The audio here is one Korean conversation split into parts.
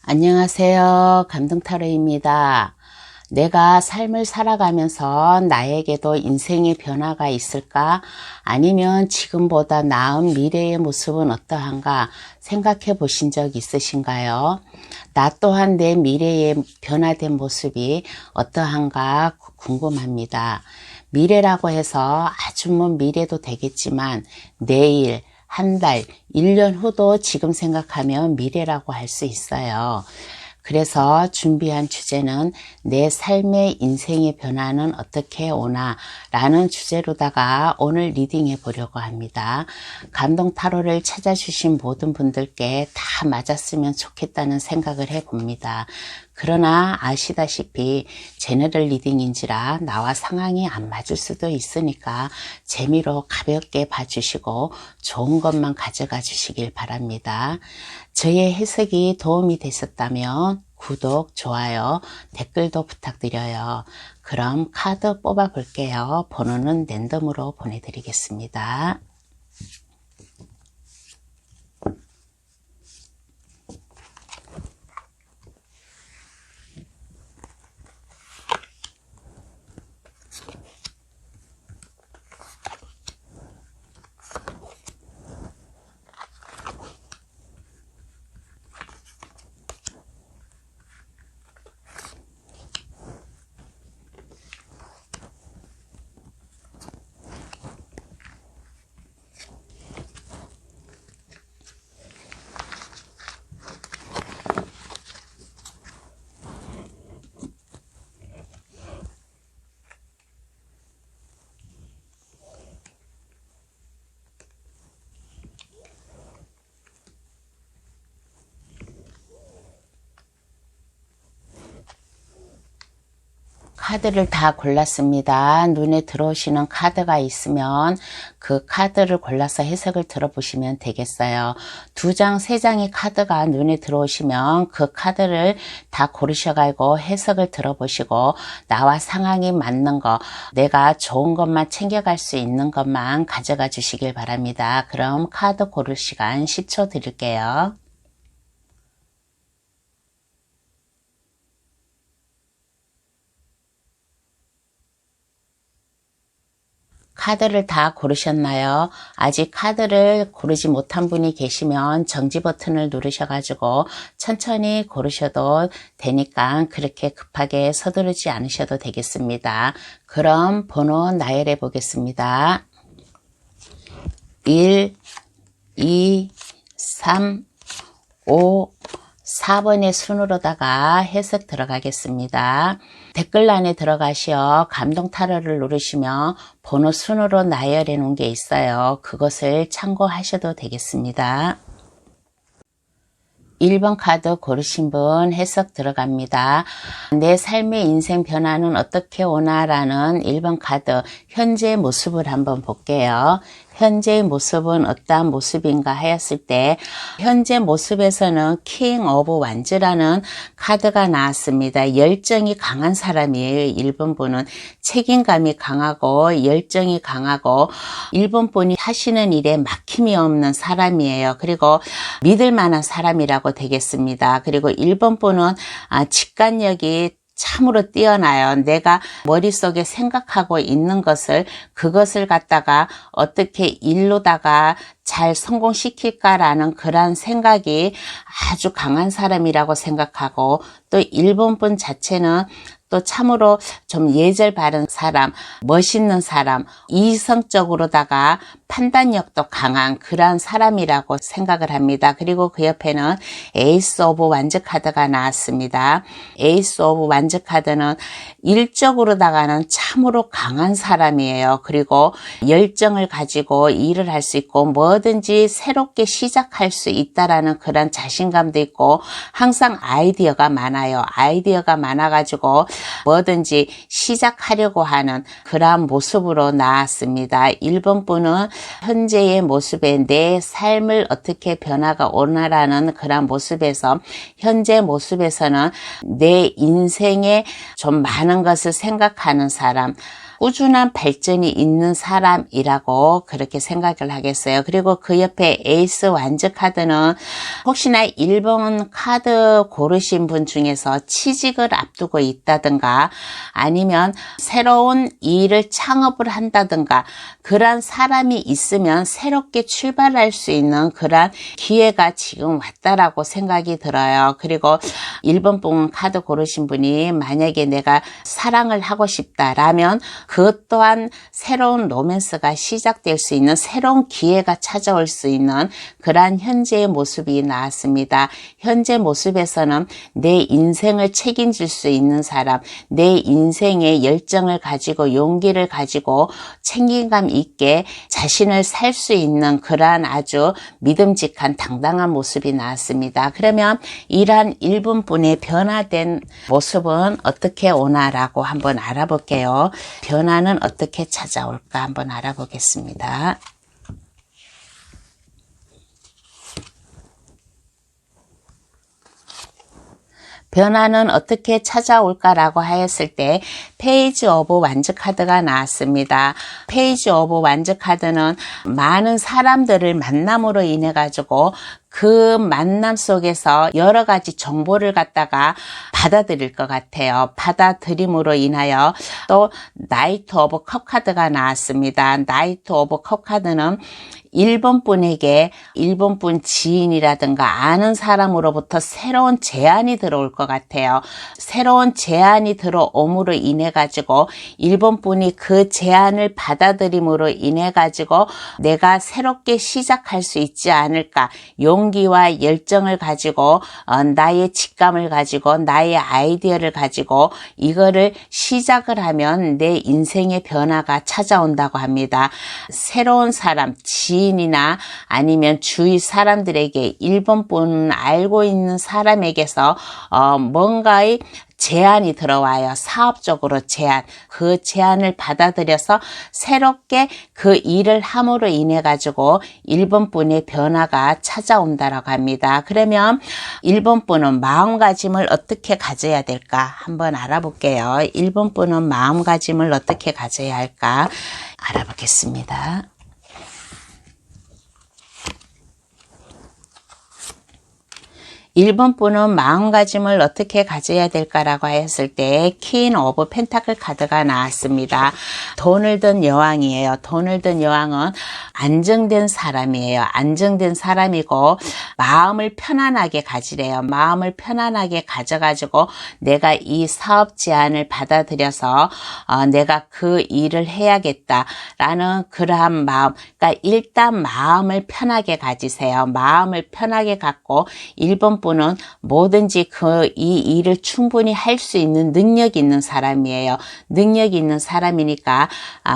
안녕하세요. 감동타로입니다. 내가 삶을 살아가면서 나에게도 인생의 변화가 있을까? 아니면 지금보다 나은 미래의 모습은 어떠한가 생각해 보신 적 있으신가요? 나 또한 내 미래의 변화된 모습이 어떠한가 궁금합니다. 미래라고 해서 아주 먼 미래도 되겠지만 내일, 한 달, 1년 후도 지금 생각하면 미래라고 할 수 있어요. 그래서 준비한 주제는 내 삶의 인생의 변화는 어떻게 오나 라는 주제로다가 오늘 리딩해 보려고 합니다. 감동 타로를 찾아주신 모든 분들께 다 맞았으면 좋겠다는 생각을 해봅니다. 그러나 아시다시피 제너럴 리딩인지라 나와 상황이 안 맞을 수도 있으니까 재미로 가볍게 봐주시고 좋은 것만 가져가 주시길 바랍니다. 저의 해석이 도움이 되셨다면 구독, 좋아요, 댓글도 부탁드려요. 그럼 카드 뽑아 볼게요. 번호는 랜덤으로 보내드리겠습니다. 카드를 다 골랐습니다. 눈에 들어오시는 카드가 있으면 그 카드를 골라서 해석을 들어보시면 되겠어요. 2장, 3장의 카드가 눈에 들어오시면 그 카드를 다 고르셔가지고 해석을 들어보시고 나와 상황이 맞는 거, 내가 좋은 것만 챙겨갈 수 있는 것만 가져가 주시길 바랍니다. 그럼 카드 고를 시간 10초 드릴게요. 카드를 다 고르셨나요? 아직 카드를 고르지 못한 분이 계시면 정지 버튼을 누르셔가지고 천천히 고르셔도 되니까 그렇게 급하게 서두르지 않으셔도 되겠습니다. 그럼 번호 나열해 보겠습니다. 1, 2, 3, 5, 4번의 순으로다가 해석 들어가겠습니다. 댓글란에 들어가시어 감동 타로를 누르시면 번호 순으로 나열해 놓은 게 있어요. 그것을 참고하셔도 되겠습니다. 1번 카드 고르신 분 해석 들어갑니다. 내 삶의 인생 변화는 어떻게 오나라는 1번 카드 현재 모습을 한번 볼게요. 현재의 모습은 어떠한 모습인가 하였을 때 현재 모습에서는 킹 오브 완즈라는 카드가 나왔습니다. 열정이 강한 사람이에요. 1번 분은 책임감이 강하고 열정이 강하고 1번 분이 하시는 일에 막힘이 없는 사람이에요. 그리고 믿을 만한 사람이라고 되겠습니다. 그리고 1번 분은 직관력이 참으로 뛰어나요. 내가 머릿속에 생각하고 있는 것을 그것을 갖다가 어떻게 일로다가 잘 성공시킬까라는 그런 생각이 아주 강한 사람이라고 생각하고 또 1번 분 자체는 또 참으로 좀 예절 바른 사람, 멋있는 사람, 이성적으로다가 판단력도 강한 그런 사람이라고 생각을 합니다. 그리고 그 옆에는 에이스 오브 완즈 카드가 나왔습니다. 에이스 오브 완즈 카드는 일적으로다가는 참으로 강한 사람이에요. 그리고 열정을 가지고 일을 할 수 있고 뭐든지 새롭게 시작할 수 있다라는 그런 자신감도 있고 항상 아이디어가 많아요. 아이디어가 많아가지고 뭐든지 시작하려고 하는 그러한 모습으로 나왔습니다. 1번 분은 현재의 모습에 내 삶을 어떻게 변화가 오나라는 그런 모습에서 현재 모습에서는 내 인생에 좀 많은 것을 생각하는 사람, 꾸준한 발전이 있는 사람이라고 그렇게 생각을 하겠어요. 그리고 그 옆에 에이스 완즈 카드는 혹시나 1번 카드 고르신 분 중에서 취직을 앞두고 있다든가 아니면 새로운 일을 창업을 한다든가 그런 사람이 있으면 새롭게 출발할 수 있는 그런 기회가 지금 왔다라고 생각이 들어요. 그리고 1번 분 카드 고르신 분이 만약에 내가 사랑을 하고 싶다라면 그것 또한 새로운 로맨스가 시작될 수 있는 새로운 기회가 찾아올 수 있는 그러한 현재의 모습이 나왔습니다. 현재 모습에서는 내 인생을 책임질 수 있는 사람, 내 인생의 열정을 가지고 용기를 가지고 책임감 있게 자신을 살 수 있는 그러한 아주 믿음직한 당당한 모습이 나왔습니다. 그러면 이러한 1번 분의 변화된 모습은 어떻게 오나라고 한번 알아볼게요. 변화는 어떻게 찾아올까 한번 알아보겠습니다. 변화는 어떻게 찾아올까라고 하였을 때 페이지 오브 완즈 카드가 나왔습니다. 페이지 오브 완즈 카드는 많은 사람들을 만남으로 인해 가지고 그 만남 속에서 여러 가지 정보를 갖다가 받아들일 것 같아요. 받아들임으로 인하여 또 나이트 오브 컵 카드가 나왔습니다. 나이트 오브 컵 카드는 1번 분에게 1번 분 지인이라든가 아는 사람으로부터 새로운 제안이 들어올 것 같아요. 새로운 제안이 들어옴으로 인해 가지고 1번 분이 그 제안을 받아들임으로 인해 가지고 내가 새롭게 시작할 수 있지 않을까, 용기와 열정을 가지고 나의 직감을 가지고 나의 아이디어를 가지고 이거를 시작을 하면 내 인생의 변화가 찾아온다고 합니다. 새로운 사람, 지인이나 아니면 주위 사람들에게 1번 분 알고 있는 사람에게서 뭔가의 제안이 들어와요. 사업적으로 제안. 그 제안을 받아들여서 새롭게 그 일을 함으로 인해 가지고 1번 분의 변화가 찾아온다라고 합니다. 그러면 1번 분은 마음가짐을 어떻게 가져야 될까 한번 알아볼게요. 1번 분은 마음가짐을 어떻게 가져야 할까 알아보겠습니다. 1번 분은 마음가짐을 어떻게 가져야 될까라고 했을 때 퀸 오브 펜타클 카드가 나왔습니다. 돈을 든 여왕이에요. 돈을 든 여왕은 안정된 사람이에요. 안정된 사람이고 마음을 편안하게 가지래요. 마음을 편안하게 가져가지고 내가 이 사업 제안을 받아들여서 내가 그 일을 해야겠다라는 그러한 마음. 그러니까 일단 마음을 편하게 가지세요. 마음을 편하게 갖고 1번 분은 뭐든지 이 일을 충분히 할 수 있는 능력이 있는 사람이에요. 능력이 있는 사람이니까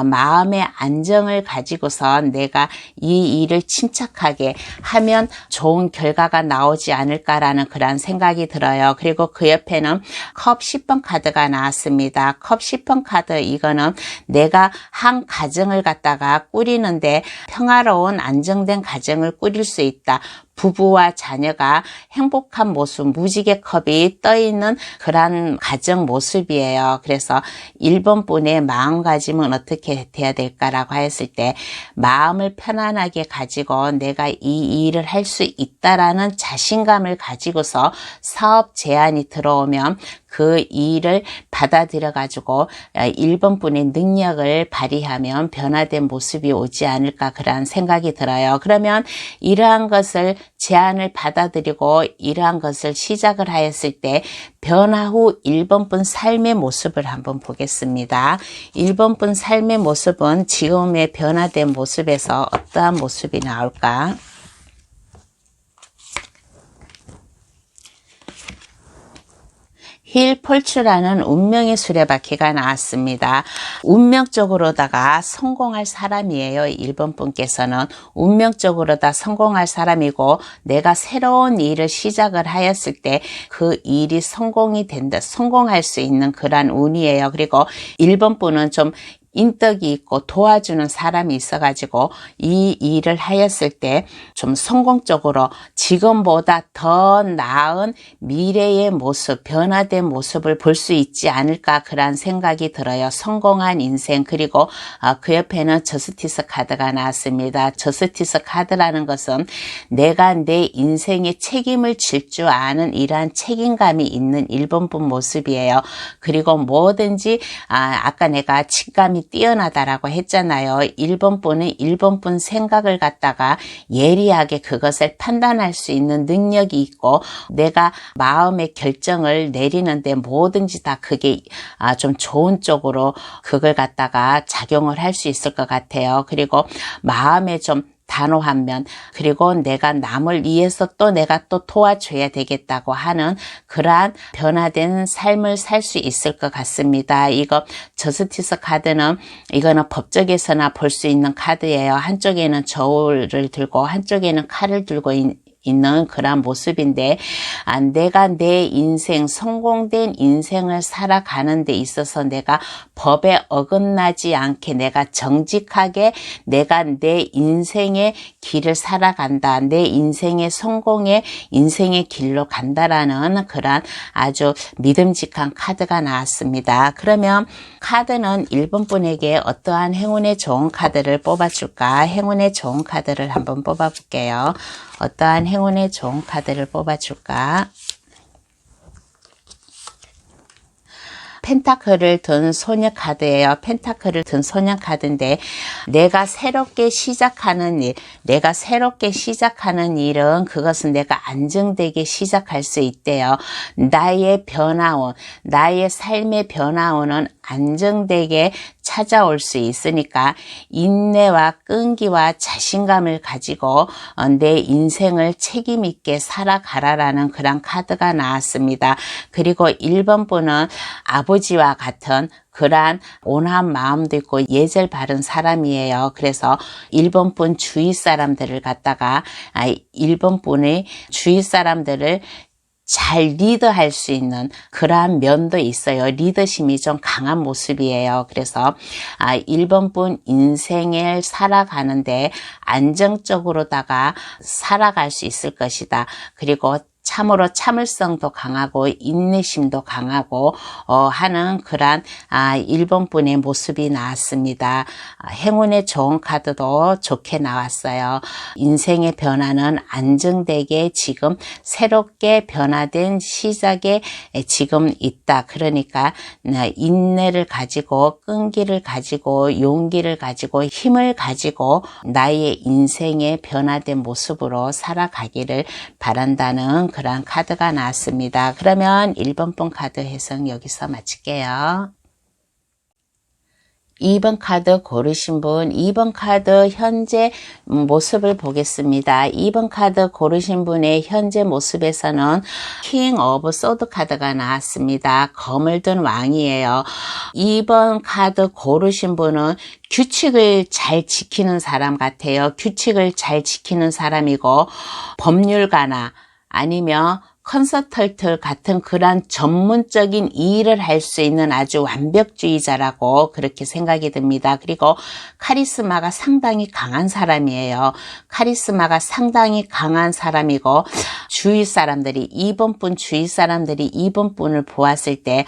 마음의 안정을 가지고서 내가 이 일을 침착하게 하면 좋은 결과가 나오지 않을까라는 그런 생각이 들어요. 그리고 그 옆에는 컵 10번 카드가 나왔습니다. 컵 10번 카드 이거는 내가 한 가정을 갖다가 꾸리는데 평화로운 안정된 가정을 꾸릴 수 있다. 부부와 자녀가 행복한 모습, 무지개 컵이 떠있는 그런 가정 모습이에요. 그래서 1번 분의 마음가짐은 어떻게 돼야 될까라고 했을 때 마음을 편안하게 가지고 내가 이 일을 할 수 있다라는 자신감을 가지고서 사업 제안이 들어오면 그 일을 받아들여 가지고 1번 분의 능력을 발휘하면 변화된 모습이 오지 않을까 그런 생각이 들어요. 그러면 이러한 것을 제안을 받아들이고 이러한 것을 시작을 하였을 때 변화 후 1번 분 삶의 모습을 한번 보겠습니다. 1번 분 삶의 모습은 지금의 변화된 모습에서 어떠한 모습이 나올까? 힐 폴추라는 운명의 수레바퀴가 나왔습니다. 운명적으로다가 성공할 사람이에요. 1번 분께서는 운명적으로다 성공할 사람이고 내가 새로운 일을 시작을 하였을 때 그 일이 성공이 된다. 성공할 수 있는 그러한 운이에요. 그리고 1번 분은 좀 인덕이 있고 도와주는 사람이 있어가지고 이 일을 하였을 때 좀 성공적으로 지금보다 더 나은 미래의 모습, 변화된 모습을 볼 수 있지 않을까 그런 생각이 들어요. 성공한 인생. 그리고 그 옆에는 저스티스 카드가 나왔습니다. 저스티스 카드라는 것은 내가 내 인생의 책임을 질 줄 아는 이러한 책임감이 있는 1번분 모습이에요. 그리고 뭐든지 아까 내가 직감이 뛰어나다라고 했잖아요. 1번분은 1번분 생각을 갖다가 예리하게 그것을 판단할 수 있는 능력이 있고 내가 마음의 결정을 내리는데 뭐든지 다 그게 좀 좋은 쪽으로 그걸 갖다가 작용을 할 수 있을 것 같아요. 그리고 마음에 좀 단호한 면, 그리고 내가 남을 위해서 또 내가 또 도와줘야 되겠다고 하는 그러한 변화된 삶을 살 수 있을 것 같습니다. 이거 저스티스 카드는 이거는 법적에서나 볼 수 있는 카드예요. 한쪽에는 저울을 들고 한쪽에는 칼을 들고 있는 그런 모습인데 내가 내 인생, 성공된 인생을 살아가는 데 있어서 내가 법에 어긋나지 않게 내가 정직하게 내가 내 인생의 길을 살아간다. 내 인생의 성공의 인생의 길로 간다라는 그런 아주 믿음직한 카드가 나왔습니다. 그러면 카드는 1번 분에게 어떠한 행운의 좋은 카드를 뽑아줄까? 행운의 좋은 카드를 한번 뽑아볼게요. 어떠한 행운의 좋은 카드를 뽑아줄까? 펜타클을 든 소녀 카드예요. 펜타클을 든 소녀 카드인데 내가 새롭게 시작하는 일은 그것은 내가 안정되게 시작할 수 있대요. 나의 변화운, 나의 삶의 변화운은 안정되게 찾아올 수 있으니까 인내와 끈기와 자신감을 가지고 내 인생을 책임 있게 살아가라라는 그런 카드가 나왔습니다. 그리고 1번 분은 아버지와 같은 그러한 온화한 마음도 있고 예절 바른 사람이에요. 그래서 1번 분 주위 사람들을 갖다가 1번 분의 주위 사람들을 잘 리드할 수 있는 그러한 면도 있어요. 리더심이 좀 강한 모습이에요. 그래서 1번 분 인생을 살아가는데 안정적으로다가 살아갈 수 있을 것이다. 그리고 참으로 참을성도 강하고 인내심도 강하고 하는 그런 1번 분의 모습이 나왔습니다. 행운의 좋은 카드도 좋게 나왔어요. 인생의 변화는 안정되게 지금 새롭게 변화된 시작에 지금 있다. 그러니까 인내를 가지고 끈기를 가지고 용기를 가지고 힘을 가지고 나의 인생의 변화된 모습으로 살아가기를 바란다는 그런 카드가 나왔습니다. 그러면 1번 분 카드 해석 여기서 마칠게요. 2번 카드 고르신 분, 2번 카드 현재 모습을 보겠습니다. 2번 카드 고르신 분의 현재 모습에서는 킹 오브 소드 카드가 나왔습니다. 검을 든 왕이에요. 2번 카드 고르신 분은 규칙을 잘 지키는 사람 같아요. 규칙을 잘 지키는 사람이고 법률가나 아니면 컨설턴트 같은 그런 전문적인 일을 할 수 있는 아주 완벽주의자라고 그렇게 생각이 듭니다. 그리고 카리스마가 상당히 강한 사람이에요. 카리스마가 상당히 강한 사람이고 주위 사람들이 2번 분 주위 사람들이 2번 분을 보았을 때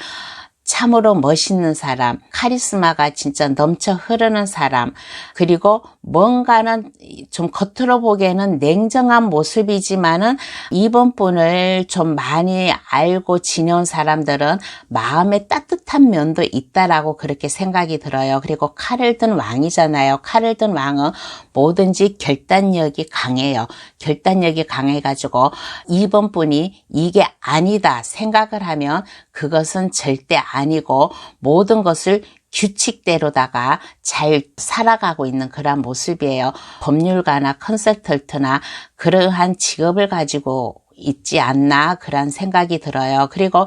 참으로 멋있는 사람, 카리스마가 진짜 넘쳐 흐르는 사람, 그리고 뭔가는 좀 겉으로 보기에는 냉정한 모습이지만은 이번 분을 좀 많이 알고 지내온 사람들은 마음에 따뜻한 면도 있다라고 그렇게 생각이 들어요. 그리고 칼을 든 왕이잖아요. 칼을 든 왕은 뭐든지 결단력이 강해요. 결단력이 강해가지고 이번 분이 이게 아니다 생각을 하면 그것은 절대 아니고 모든 것을 규칙대로다가 잘 살아가고 있는 그런 모습이에요. 법률가나 컨설턴트나 그러한 직업을 가지고 있지 않나 그런 생각이 들어요. 그리고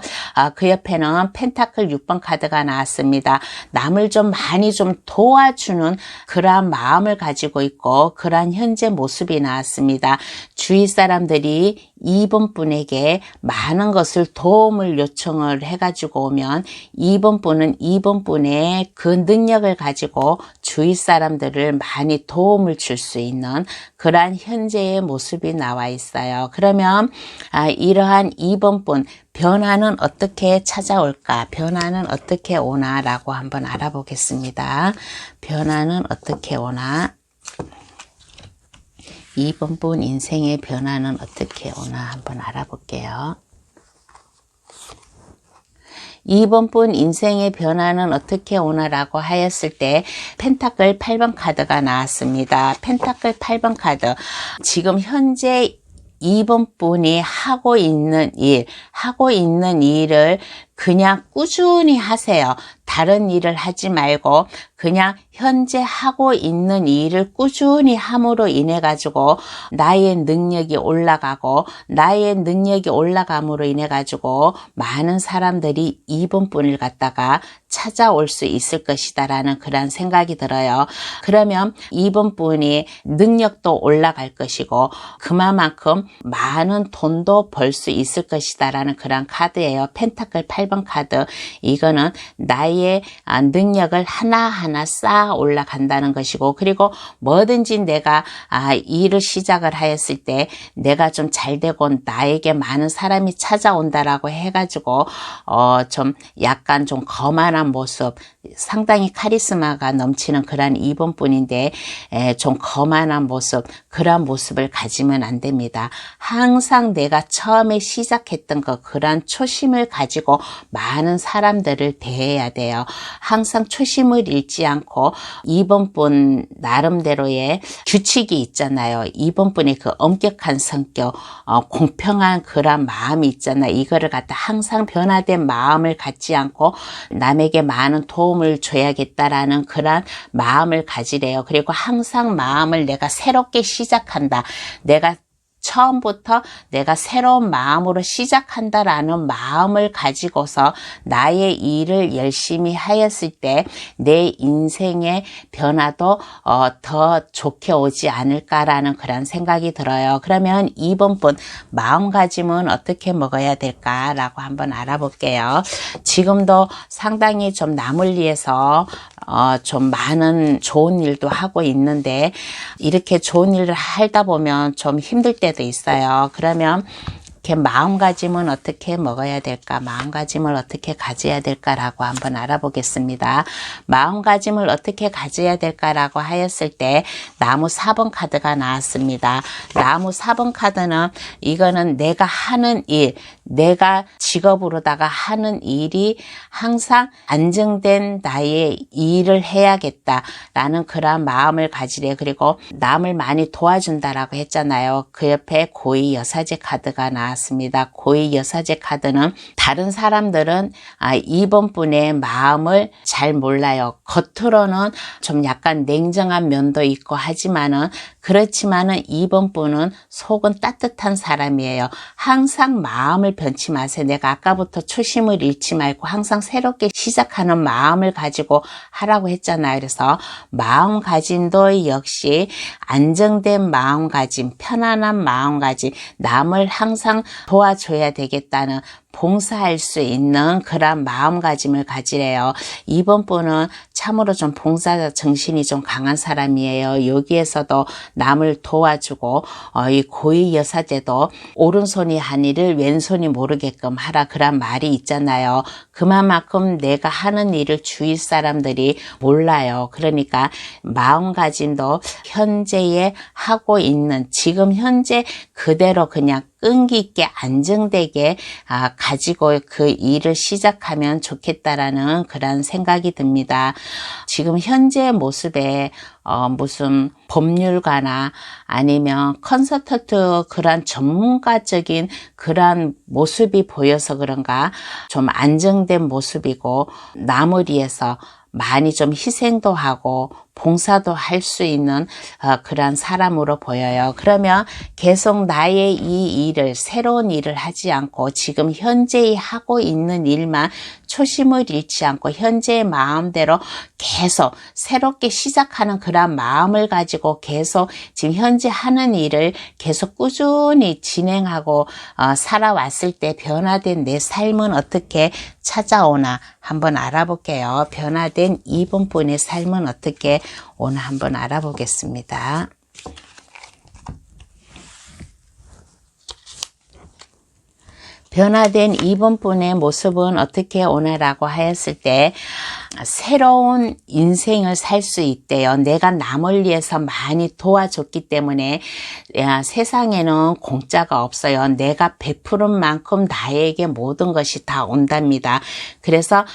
그 옆에는 펜타클 6번 카드가 나왔습니다. 남을 좀 많이 좀 도와주는 그러한 마음을 가지고 있고 그러한 현재 모습이 나왔습니다. 주위 사람들이 2번 분에게 많은 것을 도움을 요청을 해가지고 오면 2번 분은 2번 분의 그 능력을 가지고 주위 사람들을 많이 도움을 줄 수 있는 그러한 현재의 모습이 나와 있어요. 그러면 이러한 2번 분 변화는 어떻게 찾아올까? 변화는 어떻게 오나? 라고 한번 알아보겠습니다. 변화는 어떻게 오나? 2번 분 인생의 변화는 어떻게 오나? 한번 알아볼게요. 2번 분 인생의 변화는 어떻게 오나라고 하였을 때 펜타클 8번 카드가 나왔습니다. 펜타클 8번 카드. 지금 현재 2번 분이 하고 있는 일을 그냥 꾸준히 하세요. 다른 일을 하지 말고 그냥 현재 하고 있는 일을 꾸준히 함으로 인해 가지고 나의 능력이 올라가고 나의 능력이 올라감으로 인해 가지고 많은 사람들이 2번 분을 갖다가 찾아올 수 있을 것이다라는 그런 생각이 들어요. 그러면 2번 분이 능력도 올라갈 것이고 그만큼 많은 돈도 벌 수 있을 것이다라는 그런 카드예요. 펜타클 8번 카드. 이거는 나의 능력을 하나하나 쌓아 올라간다는 것이고, 그리고 뭐든지 내가 일을 시작을 하였을 때 내가 좀 잘 되고 나에게 많은 사람이 찾아온다라고 해가지고 좀 약간 좀 거만한 모습, 상당히 카리스마가 넘치는 그런 2번 분인데 좀 거만한 모습, 그런 모습을 가지면 안 됩니다. 항상 내가 처음에 시작했던 그런 초심을 가지고 많은 사람들을 대해야 돼요. 항상 초심을 잃지 않고 2번 분 나름대로의 규칙이 있잖아요. 2번 분의 그 엄격한 성격, 공평한 그런 마음이 있잖아요. 이거를 갖다 항상 변화된 마음을 갖지 않고 남에게 많은 도움을 줘야겠다라는 그런 마음을 가지래요. 그리고 항상 마음을 내가 새롭게 시작한다. 내가 처음부터 내가 새로운 마음으로 시작한다라는 마음을 가지고서 나의 일을 열심히 하였을 때 내 인생의 변화도 더 좋게 오지 않을까라는 그런 생각이 들어요. 그러면 2번 분 마음가짐은 어떻게 먹어야 될까라고 한번 알아볼게요. 지금도 상당히 좀 남을 위해서 좀 많은 좋은 일도 하고 있는데 이렇게 좋은 일을 하다 보면 좀 힘들 때도 있어요. 그러면 이렇게 마음가짐은 어떻게 먹어야 될까? 마음가짐을 어떻게 가져야 될까라고 한번 알아보겠습니다. 마음가짐을 어떻게 가져야 될까라고 하였을 때 나무 4번 카드가 나왔습니다. 나무 4번 카드는 이거는 내가 하는 일, 내가 직업으로다가 하는 일이 항상 안정된 나의 일을 해야겠다라는 그런 마음을 가지래. 그리고 남을 많이 도와준다라고 했잖아요. 그 옆에 고위 여사제 카드가 나왔습니다. 고위 여사제 카드는 다른 사람들은 2번 분의 마음을 잘 몰라요. 겉으로는 좀 약간 냉정한 면도 있고 하지만은 그렇지만은 2번 분은 속은 따뜻한 사람이에요. 항상 마음을 변치 마세요. 내가 아까부터 초심을 잃지 말고 항상 새롭게 시작하는 마음을 가지고 하라고 했잖아요. 그래서 마음가짐도 역시 안정된 마음가짐, 편안한 마음가짐, 남을 항상 도와줘야 되겠다는 봉사할 수 있는 그런 마음가짐을 가지래요. 2번 분은 참으로 좀 봉사 정신이 좀 강한 사람이에요. 여기에서도 남을 도와주고 이 고위 여사제도 오른손이 한 일을 왼손이 모르게끔 하라 그런 말이 있잖아요. 그만큼 내가 하는 일을 주위 사람들이 몰라요. 그러니까 마음가짐도 현재에 하고 있는 지금 현재 그대로 그냥 끈기 있게 안정되게 가지고 그 일을 시작하면 좋겠다라는 그런 생각이 듭니다. 지금 현재 모습에 무슨 법률가나 아니면 컨설턴트 그런 전문가적인 그런 모습이 보여서 그런가 좀 안정된 모습이고 남을 위해서 많이 좀 희생도 하고 봉사도 할 수 있는 그런 사람으로 보여요. 그러면 계속 나의 이 일을 새로운 일을 하지 않고 지금 현재 하고 있는 일만 초심을 잃지 않고 현재의 마음대로 계속 새롭게 시작하는 그런 마음을 가지고 계속 지금 현재 하는 일을 계속 꾸준히 진행하고 살아왔을 때 변화된 내 삶은 어떻게 찾아오나 한번 알아볼게요. 변화된 2번 분의 삶은 어떻게 오나 한번 알아보겠습니다. 변화된 2번 분의 모습은 어떻게 오나라고 하였을 때 새로운 인생을 살 수 있대요. 내가 남을 위해서 많이 도와줬기 때문에 세상에는 공짜가 없어요. 내가 베푸는 만큼 나에게 모든 것이 다 온답니다. 그래서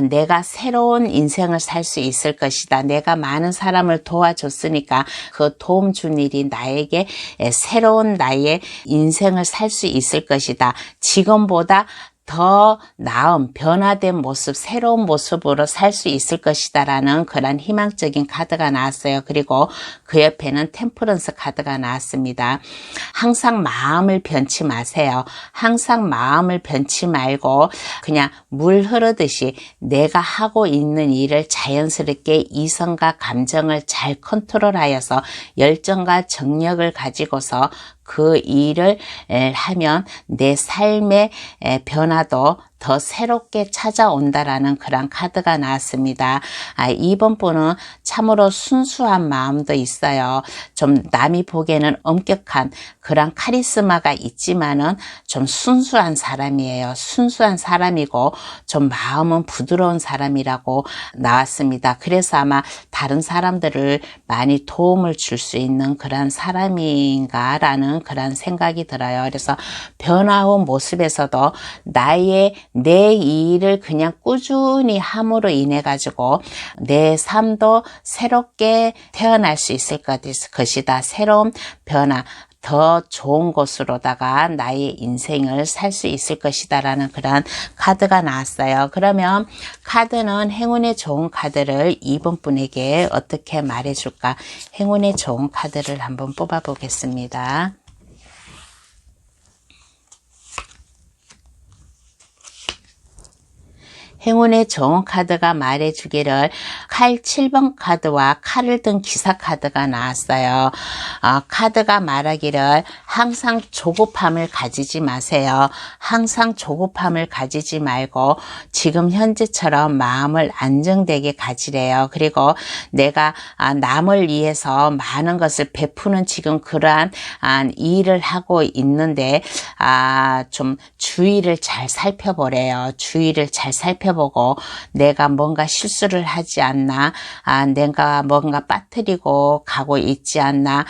내가 새로운 인생을 살 수 있을 것이다. 내가 많은 사람을 도와줬으니까 그 도움 준 일이 나에게 새로운 나의 인생을 살 수 있을 것이다. 지금보다 더 나은 변화된 모습, 새로운 모습으로 살 수 있을 것이다 라는 그런 희망적인 카드가 나왔어요. 그리고 그 옆에는 템퍼런스 카드가 나왔습니다. 항상 마음을 변치 마세요. 항상 마음을 변치 말고 그냥 물 흐르듯이 내가 하고 있는 일을 자연스럽게 이성과 감정을 잘 컨트롤하여서 열정과 정력을 가지고서 그 일을 하면 내 삶의 변화도 더 새롭게 찾아온다라는 그런 카드가 나왔습니다. 2번 분은 참으로 순수한 마음도 있어요. 좀 남이 보기에는 엄격한 그런 카리스마가 있지만은 좀 순수한 사람이에요. 순수한 사람이고 좀 마음은 부드러운 사람이라고 나왔습니다. 그래서 아마 다른 사람들을 많이 도움을 줄 수 있는 그런 사람인가라는 그런 생각이 들어요. 그래서 변화한 모습에서도 내 일을 그냥 꾸준히 함으로 인해 가지고 내 삶도 새롭게 태어날 수 있을 것이다. 새로운 변화, 더 좋은 곳으로다가 나의 인생을 살 수 있을 것이다 라는 그런 카드가 나왔어요. 그러면 카드는 행운의 좋은 카드를 2번 분에게 어떻게 말해줄까? 행운의 좋은 카드를 한번 뽑아 보겠습니다. 행운의 좋은 카드가 말해주기를 칼 7번 카드와 칼을 든 기사 카드가 나왔어요. 카드가 말하기를 항상 조급함을 가지지 마세요. 항상 조급함을 가지지 말고 지금 현재처럼 마음을 안정되게 가지래요. 그리고 내가 남을 위해서 많은 것을 베푸는 지금 그러한 일을 하고 있는데 좀 주의를 잘 살펴보래요. 주의를 잘 살펴보고 내가 뭔가 실수를 하지 않나, 내가 뭔가 빠뜨리고 가고 있지 않나,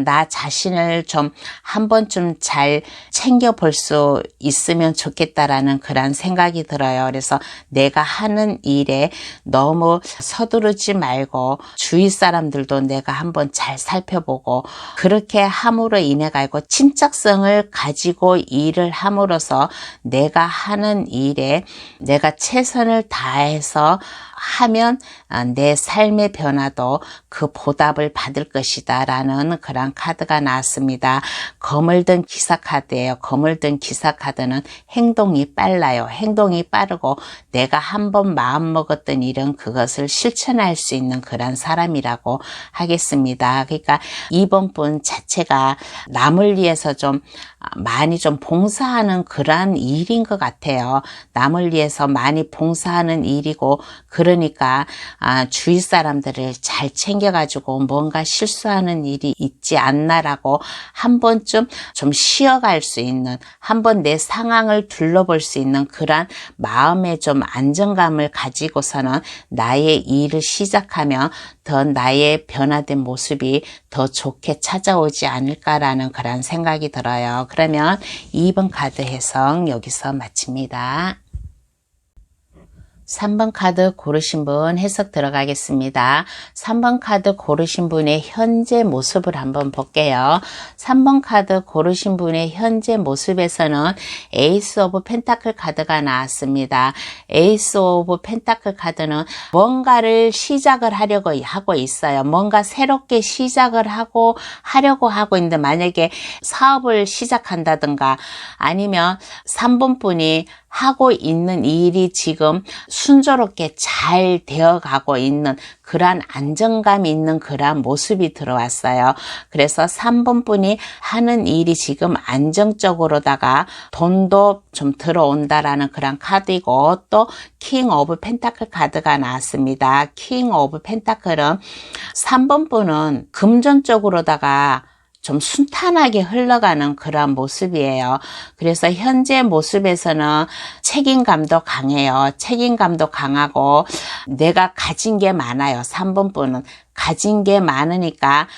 나 자신을 좀 한 번쯤 잘 챙겨볼 수 있으면 좋겠다라는 그런 생각이 들어요. 그래서 내가 하는 일에 너무 서두르지 말고 주위 사람들도 내가 한번 잘 살펴보고 그렇게 함으로 인해 가지고 침착성을 가지고 일을 함으로써 내가 하는 일에 내가 최선을 다해서 하면 내 삶의 변화도 그 보답을 받을 것이다 라는 그런 카드가 나왔습니다. 검을 든 기사 카드예요. 검을 든 기사 카드는 행동이 빨라요. 행동이 빠르고 내가 한번 마음먹었던 일은 그것을 실천할 수 있는 그런 사람이라고 하겠습니다. 그러니까 2번 분 자체가 남을 위해서 좀 많이 좀 봉사하는 그런 일인 것 같아요. 남을 위해서 많이 봉사하는 일이고 그러니까 주위 사람들을 잘 챙겨가지고 뭔가 실수하는 일이 있지 않나라고 한 번쯤 좀 쉬어갈 수 있는 한번 내 상황을 둘러볼 수 있는 그런 마음의 좀 안정감을 가지고서는 나의 일을 시작하면 더 나의 변화된 모습이 더 좋게 찾아오지 않을까라는 그런 생각이 들어요. 그러면 2번 카드 해석 여기서 마칩니다. 3번 카드 고르신 분 해석 들어가겠습니다. 3번 카드 고르신 분의 현재 모습을 한번 볼게요. 3번 카드 고르신 분의 현재 모습에서는 에이스 오브 펜타클 카드가 나왔습니다. 에이스 오브 펜타클 카드는 뭔가를 시작을 하려고 하고 있어요. 뭔가 새롭게 시작을 하려고 하고 있는데 만약에 사업을 시작한다든가 아니면 3번 분이 하고 있는 일이 지금 순조롭게 잘 되어가고 있는 그러한 안정감이 있는 그러한 모습이 들어왔어요. 그래서 3번 분이 하는 일이 지금 안정적으로다가 돈도 좀 들어온다라는 그런 카드이고, 또 킹 오브 펜타클 카드가 나왔습니다. 킹 오브 펜타클은 3번 분은 금전적으로다가 좀 순탄하게 흘러가는 그런 모습이에요. 그래서 현재 모습에서는 책임감도 강해요. 책임감도 강하고 내가 가진 게 많아요. 3번 분은 가진 게 많으니까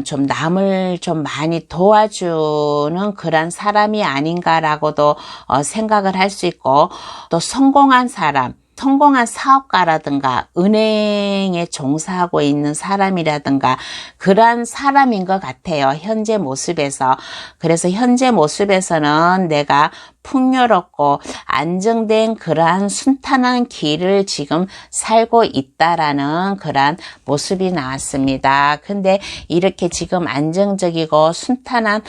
좀 남을 좀 많이 도와주는 그런 사람이 아닌가라고도 생각을 할 수 있고, 또 성공한 사람, 성공한 사업가라든가 은행에 종사하고 있는 사람이라든가 그러한 사람인 것 같아요. 현재 모습에서. 그래서 현재 모습에서는 내가 풍요롭고 안정된 그러한 순탄한 길을 지금 살고 있다라는 그러한 모습이 나왔습니다. 근데 이렇게 지금 안정적이고 순탄한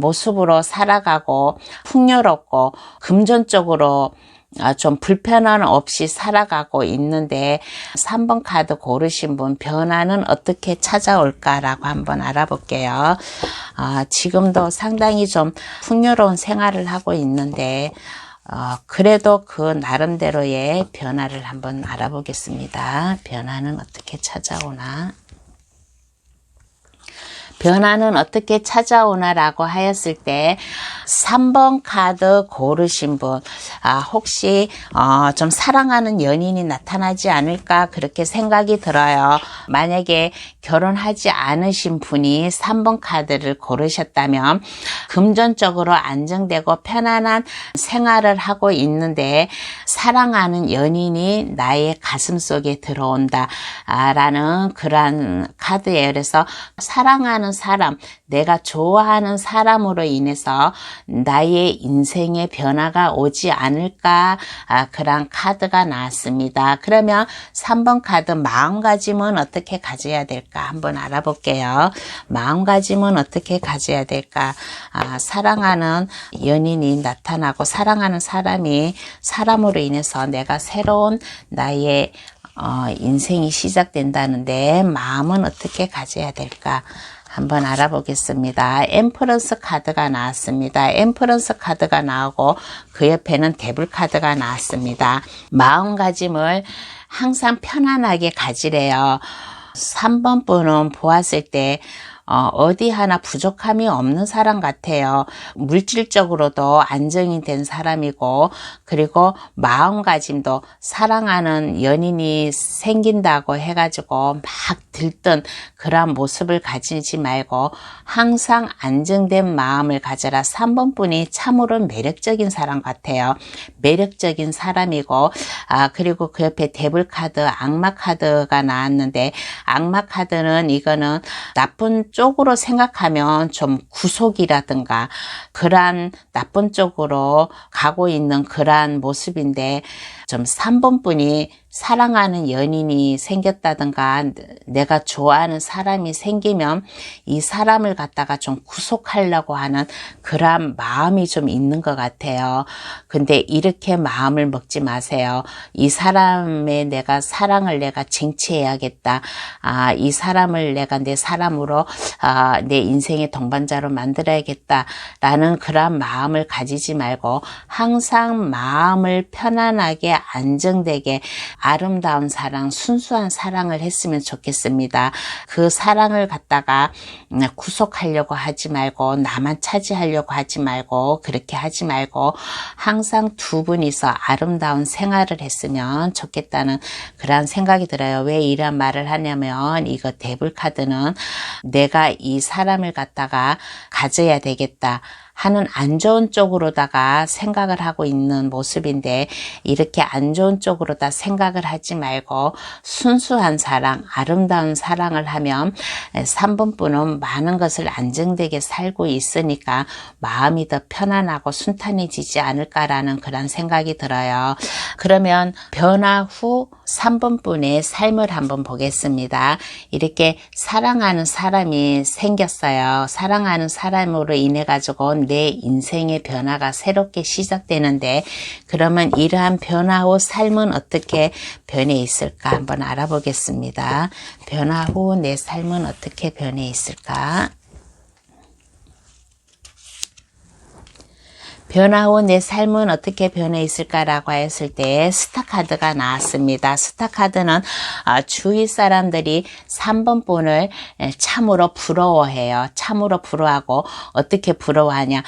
모습으로 살아가고 풍요롭고 금전적으로 좀 불편함 없이 살아가고 있는데, 3번 카드 고르신 분 변화는 어떻게 찾아올까라고 한번 알아볼게요. 지금도 상당히 좀 풍요로운 생활을 하고 있는데 그래도 그 나름대로의 변화를 한번 알아보겠습니다. 변화는 어떻게 찾아오나? 변화는 어떻게 찾아오나라고 하였을 때 3번 카드 고르신 분, 혹시 좀 사랑하는 연인이 나타나지 않을까 그렇게 생각이 들어요. 만약에 결혼하지 않으신 분이 3번 카드를 고르셨다면 금전적으로 안정되고 편안한 생활을 하고 있는데 사랑하는 연인이 나의 가슴 속에 들어온다 라는 그러한 카드예요. 그래서 사랑하는 사람, 내가 좋아하는 사람으로 인해서 나의 인생에 변화가 오지 않을까, 그런 카드가 나왔습니다. 그러면 3번 카드 마음가짐은 어떻게 가져야 될까 한번 알아볼게요. 마음가짐은 어떻게 가져야 될까? 사랑하는 연인이 나타나고 사랑하는 사람으로 인해서 내가 새로운 나의 인생이 시작된다는데 마음은 어떻게 가져야 될까? 한번 알아보겠습니다. 엠퍼런스 카드가 나왔습니다. 엠퍼런스 카드가 나오고 그 옆에는 데블 카드가 나왔습니다. 마음가짐을 항상 편안하게 가지래요. 3번 분은 보았을 때 어디 하나 부족함이 없는 사람 같아요. 물질적으로도 안정이 된 사람이고, 그리고 마음가짐도 사랑하는 연인이 생긴다고 해가지고 막 들뜬 그런 모습을 가지지 말고 항상 안정된 마음을 가져라. 3번 분이 참으로 매력적인 사람 같아요. 매력적인 사람이고, 그리고 그 옆에 데블 카드, 악마 카드가 나왔는데, 악마 카드는 이거는 나쁜 쪽으로 생각하면 좀 구속이라든가 그러한 나쁜 쪽으로 가고 있는 그러한 모습인데, 좀 3번 분이 사랑하는 연인이 생겼다든가 내가 좋아하는 사람이 생기면 이 사람을 갖다가 좀 구속하려고 하는 그런 마음이 좀 있는 것 같아요. 근데 이렇게 마음을 먹지 마세요. 이 사람의 내가 사랑을 내가 쟁취해야겠다. 이 사람을 내가 내 사람으로 내 인생의 동반자로 만들어야겠다라는 그런 마음을 가지지 말고 항상 마음을 편안하게 안정되게 아름다운 사랑, 순수한 사랑을 했으면 좋겠습니다. 그 사랑을 갖다가 구속하려고 하지 말고 나만 차지하려고 하지 말고 그렇게 하지 말고 항상 두 분이서 아름다운 생활을 했으면 좋겠다는 그런 생각이 들어요. 왜 이런 말을 하냐면 이거 데블 카드는 내가 이 사람을 갖다가 가져야 되겠다 하는 안 좋은 쪽으로다가 생각을 하고 있는 모습인데, 이렇게 안 좋은 쪽으로다 생각을 하지 말고 순수한 사랑, 아름다운 사랑을 하면 3번 분은 많은 것을 안정되게 살고 있으니까 마음이 더 편안하고 순탄해지지 않을까라는 그런 생각이 들어요. 그러면 변화 후 3번 분의 삶을 한번 보겠습니다. 이렇게 사랑하는 사람이 생겼어요. 사랑하는 사람으로 인해 가지고 내 인생의 변화가 새롭게 시작되는데, 그러면 이러한 변화 후 삶은 어떻게 변해 있을까 한번 알아보겠습니다. 변화 후 내 삶은 어떻게 변해 있을까? 변화 후 내 삶은 어떻게 변해 있을까라고 했을 때 스타카드가 나왔습니다. 스타카드는 주위 사람들이 3번 분을 참으로 부러워해요. 참으로 부러워하고, 어떻게 부러워하냐.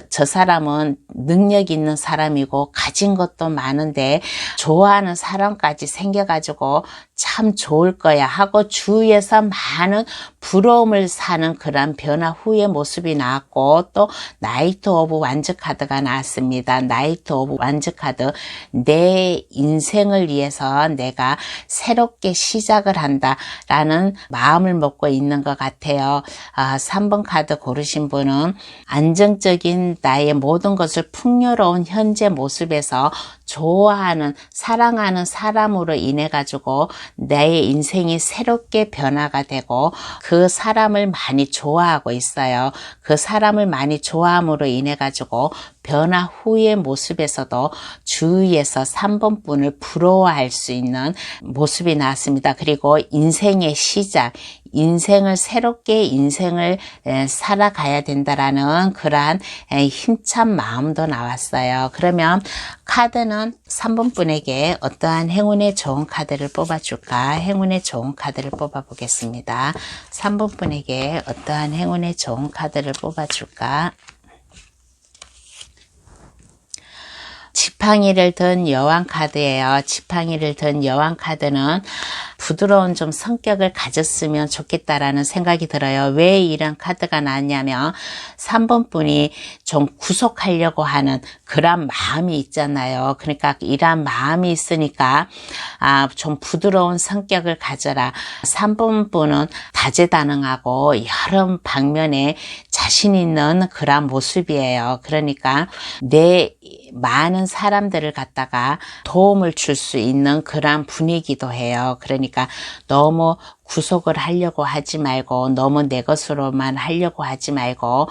저 사람은 능력 있는 사람이고 가진 것도 많은데 좋아하는 사람까지 생겨가지고 참 좋을 거야 하고 주위에서 많은 부러움을 사는 그런 변화 후의 모습이 나왔고, 또 나이트 오브 완즈 카드가 나왔습니다. 나이트 오브 완즈 카드, 내 인생을 위해서 내가 새롭게 시작을 한다 라는 마음을 먹고 있는 것 같아요. 3번 카드 고르신 분은 안정적인 나의 모든 것을 풍요로운 현재 모습에서 좋아하는, 사랑하는 사람으로 인해 가지고 내 인생이 새롭게 변화가 되고 그 사람을 많이 좋아하고 있어요. 그 사람을 많이 좋아함으로 인해 가지고 변화 후의 모습에서도 주위에서 3번 분을 부러워할 수 있는 모습이 나왔습니다. 그리고 인생의 시작, 인생을 새롭게 인생을 살아가야 된다라는 그러한 힘찬 마음도 나왔어요. 그러면 카드는 3번 분에게 어떠한 행운의 좋은 카드를 뽑아줄까? 행운의 좋은 카드를 뽑아보겠습니다. 3번 분에게 어떠한 행운의 좋은 카드를 뽑아줄까? 지팡이를 든 여왕 카드예요. 지팡이를 든 여왕 카드는 부드러운 좀 성격을 가졌으면 좋겠다라는 생각이 들어요. 왜 이런 카드가 나왔냐면 3번 분이 좀 구속하려고 하는 그런 마음이 있잖아요. 그러니까 이런 마음이 있으니까 좀 부드러운 성격을 가져라. 3번 분은 다재다능하고 여러 방면에 자신 있는 그런 모습이에요. 그러니까 내 많은 사람들을 갖다가 도움을 줄 수 있는 그런 분위기도 해요. 그러니까 너무 구속을 하려고 하지 말고, 너무 내 것으로만 하려고 하지 말고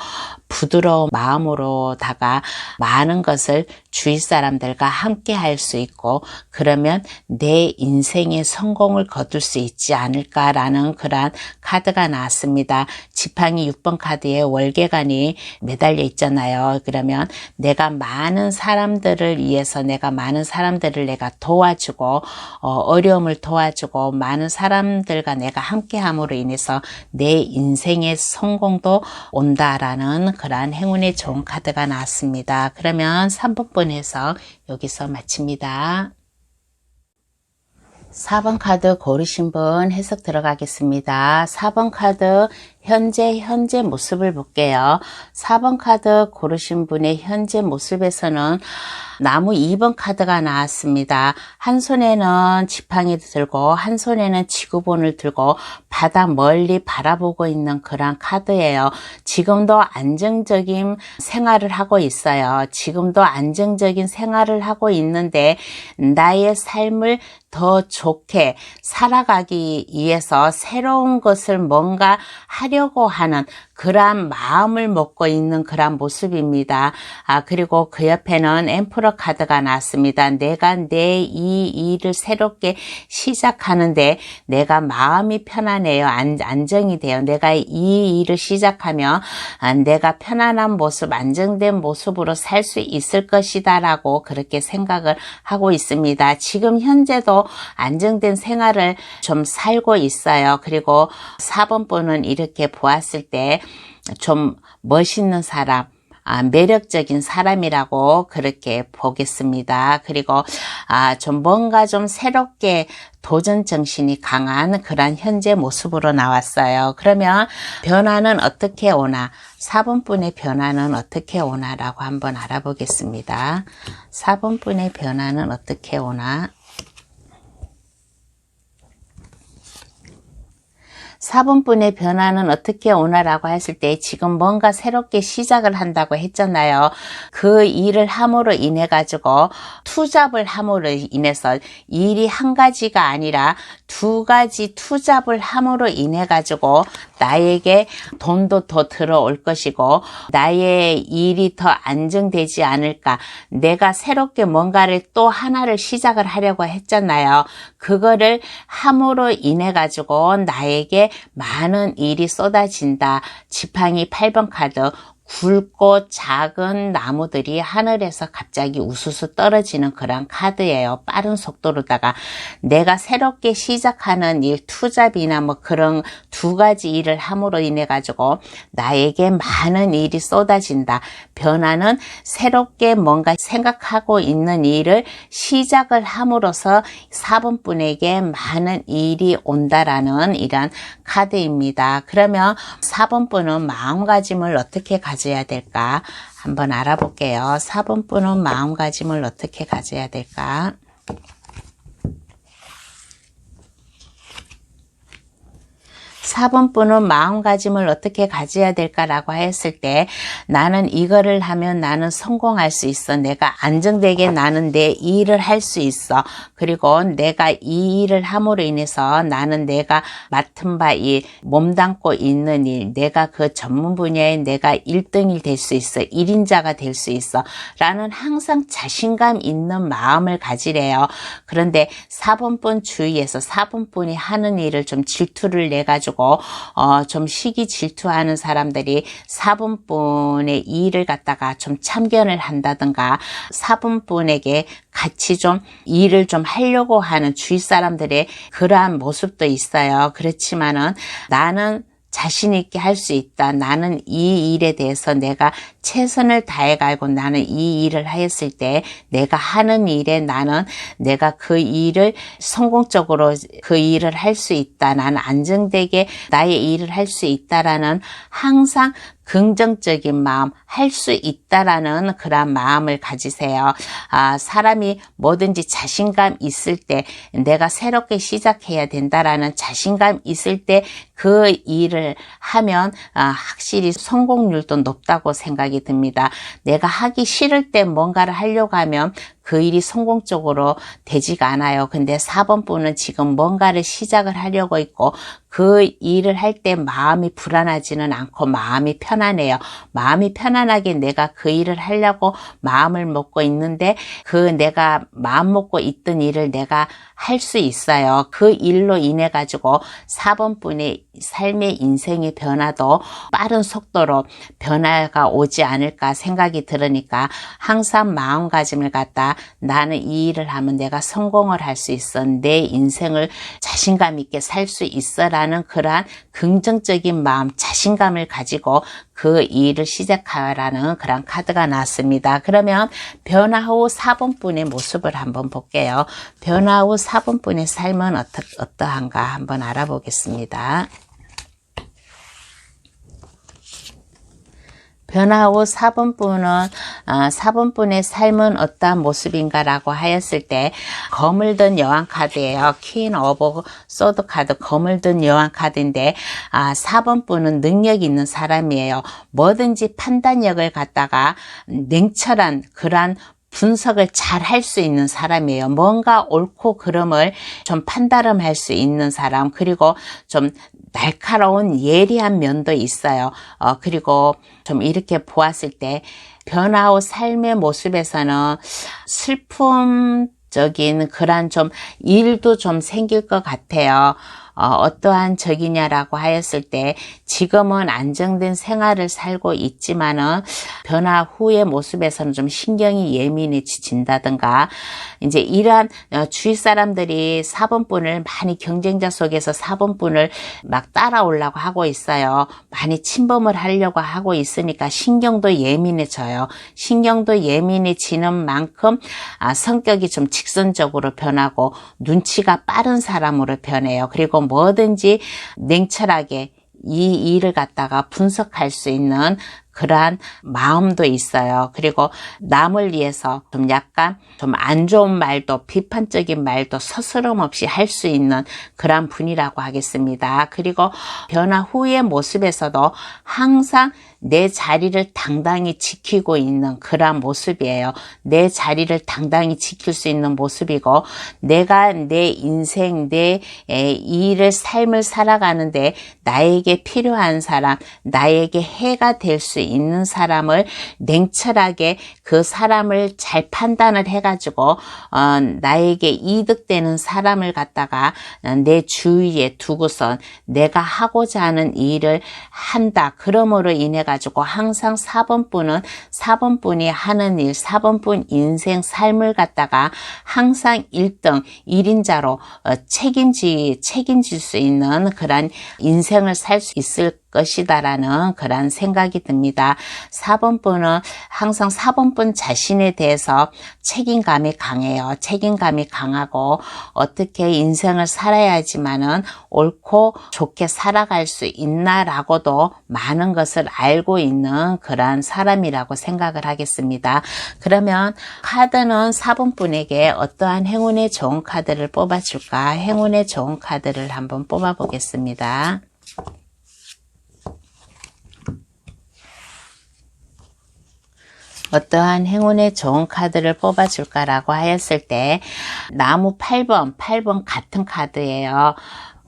부드러운 마음으로다가 많은 것을 주위 사람들과 함께 할 수 있고, 그러면 내 인생의 성공을 거둘 수 있지 않을까라는 그런 카드가 나왔습니다. 지팡이 6번 카드에 월계관이 매달려 있잖아요. 그러면 내가 많은 사람들을 위해서, 내가 많은 사람들을 내가 도와주고, 어려움을 도와주고 많은 사람들과 내가 함께함으로 인해서 내 인생의 성공도 온다라는 그러한 행운의 좋은 카드가 나왔습니다. 그러면 3번 분에서 여기서 마칩니다. 4번 카드 고르신 분 해석 들어가겠습니다. 4번 카드 현재 모습을 볼게요. 4번 카드 고르신 분의 현재 모습에서는 나무 2번 카드가 나왔습니다. 한 손에는 지팡이 들고 한 손에는 지구본을 들고 바다 멀리 바라보고 있는 그런 카드예요. 지금도 안정적인 생활을 하고 있어요. 지금도 안정적인 생활을 하고 있는데 나의 삶을 더 좋게 살아가기 위해서 새로운 것을 뭔가 하려고 하는 그러한 마음을 먹고 있는 그러한 모습입니다. 그리고 그 옆에는 엠퍼러 카드가 나왔습니다. 내가 내 이 일을 새롭게 시작하는데 내가 마음이 편안해요. 안정이 돼요. 내가 이 일을 시작하면 내가 편안한 모습, 안정된 모습으로 살 수 있을 것이다 라고 그렇게 생각을 하고 있습니다. 지금 현재도 안정된 생활을 좀 살고 있어요. 그리고 4번 분은 이렇게 보았을 때 좀 멋있는 사람, 매력적인 사람이라고 그렇게 보겠습니다. 그리고 좀 뭔가 좀 새롭게 도전 정신이 강한 그런 현재 모습으로 나왔어요. 그러면 변화는 어떻게 오나? 4번 분의 변화는 어떻게 오나라고 한번 알아보겠습니다. 4번 분의 변화는 어떻게 오나? 4번분의 변화는 어떻게 오나라고 했을 때 지금 뭔가 새롭게 시작을 한다고 했잖아요. 그 일을 함으로 인해 가지고 투잡을 함으로 인해서 일이 한 가지가 아니라 두 가지 투잡을 함으로 인해 가지고 나에게 돈도 더 들어올 것이고 나의 일이 더 안정되지 않을까. 내가 새롭게 뭔가를 또 하나를 시작을 하려고 했잖아요. 그거를 함으로 인해 가지고 나에게 많은 일이 쏟아진다. 지팡이 8번 카드. 굵고 작은 나무들이 하늘에서 갑자기 우수수 떨어지는 그런 카드예요. 빠른 속도로다가 내가 새롭게 시작하는 일, 투잡이나 뭐 그런 두 가지 일을 함으로 인해 가지고 나에게 많은 일이 쏟아진다. 변화는 새롭게 뭔가 생각하고 있는 일을 시작을 함으로써 4번 분에게 많은 일이 온다라는 이런 카드입니다. 그러면 4번 분은 마음가짐을 어떻게 가져야 될까? 한번 알아볼게요. 4번 분은 마음가짐을 어떻게 가져야 될까? 4번 분은 마음가짐을 어떻게 가져야 될까라고 했을 때 나는 이거를 하면 나는 성공할 수 있어. 내가 안정되게 나는 내 일을 할 수 있어. 그리고 내가 이 일을 함으로 인해서 나는 내가 맡은 바 일, 몸담고 있는 일, 내가 그 전문 분야에 내가 1등이 될 수 있어. 1인자가 될 수 있어. 라는 항상 자신감 있는 마음을 가지래요. 그런데 4번 분 주위에서 4번 분이 하는 일을 좀 질투를 내가지고 좀 시기 질투하는 사람들이 4번 분의 일을 갖다가 좀 참견을 한다든가 4번 분에게 같이 좀 일을 좀 하려고 하는 주위 사람들의 그러한 모습도 있어요. 그렇지만은 나는 자신 있게 할 수 있다. 나는 이 일에 대해서 내가 최선을 다해가고 나는 이 일을 하였을 때 내가 하는 일에 나는 내가 그 일을 성공적으로 그 일을 할 수 있다. 나는 안정되게 나의 일을 할 수 있다라는 항상 긍정적인 마음, 할 수 있다라는 그런 마음을 가지세요. 사람이 뭐든지 자신감 있을 때 내가 새롭게 시작해야 된다라는 자신감 있을 때 그 일을 하면 확실히 성공률도 높다고 생각이 듭니다. 내가 하기 싫을 때 뭔가를 하려고 하면 그 일이 성공적으로 되지가 않아요. 근데 4번 분은 지금 뭔가를 시작을 하려고 있고 그 일을 할 때 마음이 불안하지는 않고 마음이 편안해요. 마음이 편안하게 내가 그 일을 하려고 마음을 먹고 있는데 그 내가 마음 먹고 있던 일을 내가 할 수 있어요. 그 일로 인해 가지고 4번 분의 삶의 인생의 변화도 빠른 속도로 변화가 오지 않을까 생각이 들으니까 항상 마음가짐을 갖다 나는 이 일을 하면 내가 성공을 할 수 있어. 내 인생을 자신감 있게 살 수 있어 라는 그러한 긍정적인 마음, 자신감을 가지고 그 일을 시작하라는 그런 카드가 나왔습니다. 그러면 변화 후 4번 분의 모습을 한번 볼게요. 변화 후 4번 분의 삶은 어떠한가 한번 알아보겠습니다. 변화 후 4번 분은 4번 분의 삶은 어떠한 모습인가라고 하였을 때 검을 든 여왕 카드예요. 퀸 오브 소드 카드, 검을 든 여왕 카드인데 4번 분은 능력 있는 사람이에요. 뭐든지 판단력을 갖다가 냉철한 그러한 분석을 잘 할 수 있는 사람이에요. 뭔가 옳고 그름을 좀 판단할 수 있는 사람, 그리고 좀 날카로운 예리한 면도 있어요. 그리고 좀 이렇게 보았을 때 변화 후 삶의 모습에서는 슬픔적인 그런 좀 일도 좀 생길 것 같아요. 어떠한 적이냐라고 하였을 때 지금은 안정된 생활을 살고 있지만은 변화 후의 모습에서는 좀 신경이 예민해진다든가 이제 이러한 주위 사람들이 4번 분을 많이 경쟁자 속에서 4번 분을 막 따라오려고 하고 있어요. 많이 침범을 하려고 하고 있으니까 신경도 예민해져요. 신경도 예민해지는 만큼 성격이 좀 직선적으로 변하고 눈치가 빠른 사람으로 변해요. 그리고 뭐든지 냉철하게 이 일을 갖다가 분석할 수 있는 그러한 마음도 있어요. 그리고 남을 위해서 좀 약간 좀 안 좋은 말도 비판적인 말도 서스럼 없이 할 수 있는 그런 분이라고 하겠습니다. 그리고 변화 후의 모습에서도 항상 내 자리를 당당히 지키고 있는 그런 모습이에요. 내 자리를 당당히 지킬 수 있는 모습이고, 내가 내 인생, 내 일을, 삶을 살아가는데 나에게 필요한 사람, 나에게 해가 될 수 있는 사람을 냉철하게 그 사람을 잘 판단을 해가지고 나에게 이득되는 사람을 갖다가 내 주위에 두고선 내가 하고자 하는 일을 한다. 그러므로 인해 가지고 항상 4번분이 하는 일, 4번분 인생 삶을 갖다가 항상 1등, 1인자로 책임질 수 있는 그런 인생을 살 수 있을 것이다라는 그런 생각이 듭니다. 4번분은 항상 4번분 자신에 대해서 책임감이 강해요. 책임감이 강하고 어떻게 인생을 살아야지만은 옳고 좋게 살아갈 수 있나라고도 많은 것을 알고 있는 그런 사람이라고 생각을 하겠습니다. 그러면 카드는 4번분에게 어떠한 행운의 좋은 카드를 뽑아줄까? 행운의 좋은 카드를 한번 뽑아보겠습니다. 어떠한 행운의 좋은 카드를 뽑아줄까라고 하였을 때 나무 8번 같은 카드예요.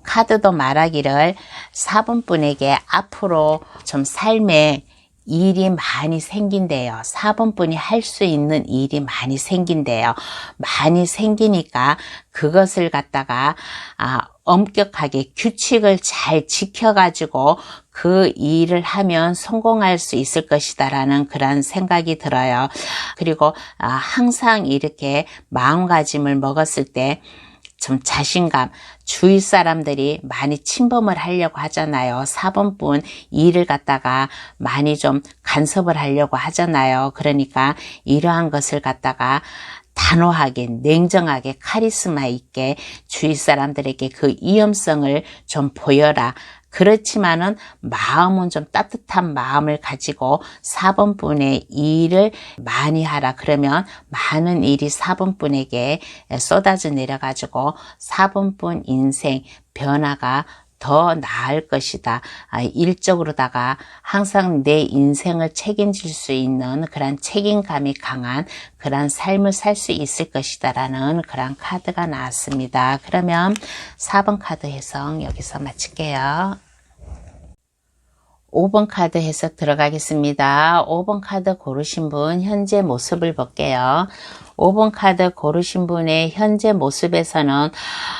카드도 말하기를 4번분에게 앞으로 좀 삶에 일이 많이 생긴대요. 4번분이 할 수 있는 일이 많이 생긴대요. 많이 생기니까 그것을 갖다가 엄격하게 규칙을 잘 지켜가지고 그 일을 하면 성공할 수 있을 것이다 라는 그런 생각이 들어요. 그리고 항상 이렇게 마음가짐을 먹었을 때 좀 자신감, 주위 사람들이 많이 침범을 하려고 하잖아요. 4번분 일을 갖다가 많이 좀 간섭을 하려고 하잖아요. 그러니까 이러한 것을 갖다가 단호하게, 냉정하게, 카리스마 있게 주위 사람들에게 그 위험성을 좀 보여라. 그렇지만은 마음은 좀 따뜻한 마음을 가지고 4번분의 일을 많이 하라. 그러면 많은 일이 4번분에게 쏟아져 내려가지고 4번분 인생 변화가 더 나을 것이다. 일적으로다가 항상 내 인생을 책임질 수 있는 그런 책임감이 강한 그런 삶을 살 수 있을 것이다 라는 그런 카드가 나왔습니다. 그러면 4번 카드 해석 여기서 마칠게요. 5번 카드 해석 들어가겠습니다. 5번 카드 고르신 분 현재 모습을 볼게요. 5번 카드 고르신 분의 현재 모습에서는